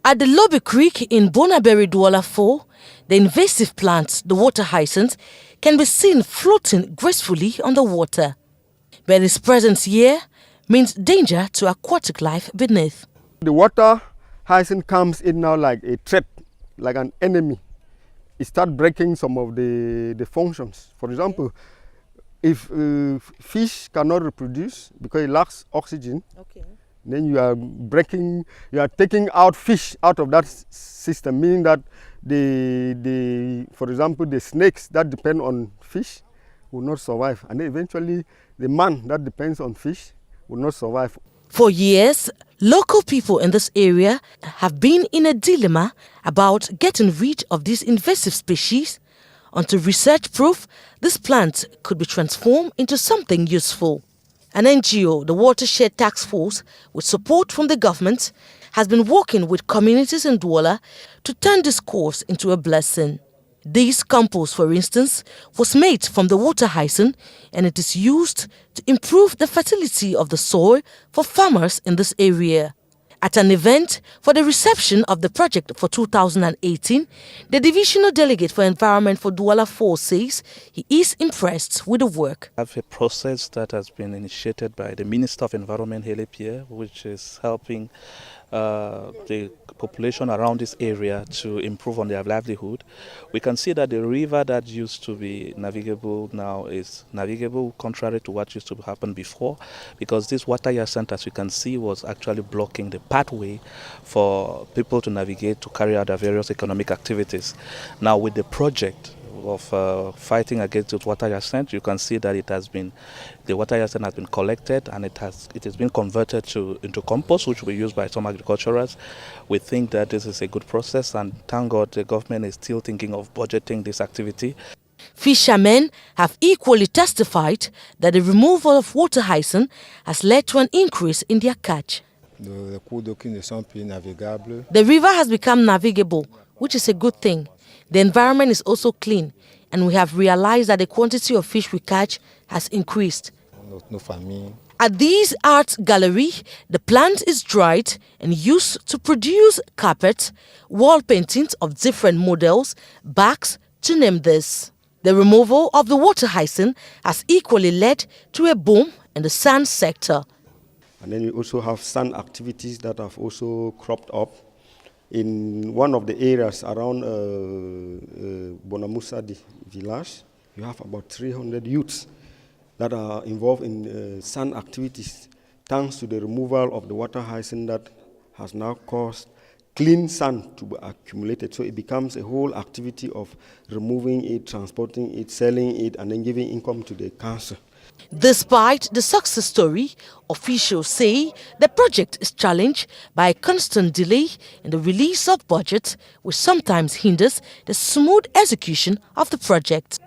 At the Lobby Creek in Bonaberi Douala 4, the invasive plant, the water hyacinth, can be seen floating gracefully on the water. But its presence here means danger to aquatic life beneath. The water hyacinth comes in now like a threat, like an enemy. It starts breaking some of the functions. For example, if fish cannot reproduce because it lacks oxygen, then you are taking out fish out of that system, meaning that for example, the snakes that depend on fish will not survive, and eventually the man that depends on fish will not survive. For years, local people in this area have been in a dilemma about getting rid of these invasive species until research proved this plant could be transformed into something useful. An NGO, the Watershed Task Force, with support from the government, has been working with communities in Douala to turn this course into a blessing. This compost, for instance, was made from the water hyacinth, and it is used to improve the fertility of the soil for farmers in this area. At an event for the reception of the project for 2018, the Divisional Delegate for Environment for Douala 4 says he is impressed with the work. I have a process that has been initiated by the Minister of Environment, Leke, which is helping the population around this area to improve on their livelihood. We can see that the river that used to be navigable now is navigable, contrary to what used to happen before, because this water hyacinth, as you can see, was actually blocking the pathway for people to navigate to carry out their various economic activities. Now with the project of fighting against the water hyacinth, you can see that the water hyacinth has been collected and it has been converted into compost, which will be used by some agriculturers. We think that this is a good process, and thank God the government is still thinking of budgeting this activity. Fishermen have equally testified that the removal of water hyacinth has led to an increase in their catch. The river has become navigable, which is a good thing. The environment is also clean, and we have realized that the quantity of fish we catch has increased. At this art gallery, the plant is dried and used to produce carpets, wall paintings of different models, bags, to name this. The removal of the water hyacinth has equally led to a boom in the sand sector. And then we also have sand activities that have also cropped up. In one of the areas around Bonamusadi village, you have about 300 youths that are involved in sand activities, thanks to the removal of the water hyacinth that has now caused clean sand to be accumulated. So it becomes a whole activity of removing it, transporting it, selling it, and then giving income to the council. Despite the success story, officials say the project is challenged by a constant delay in the release of budget, which sometimes hinders the smooth execution of the project.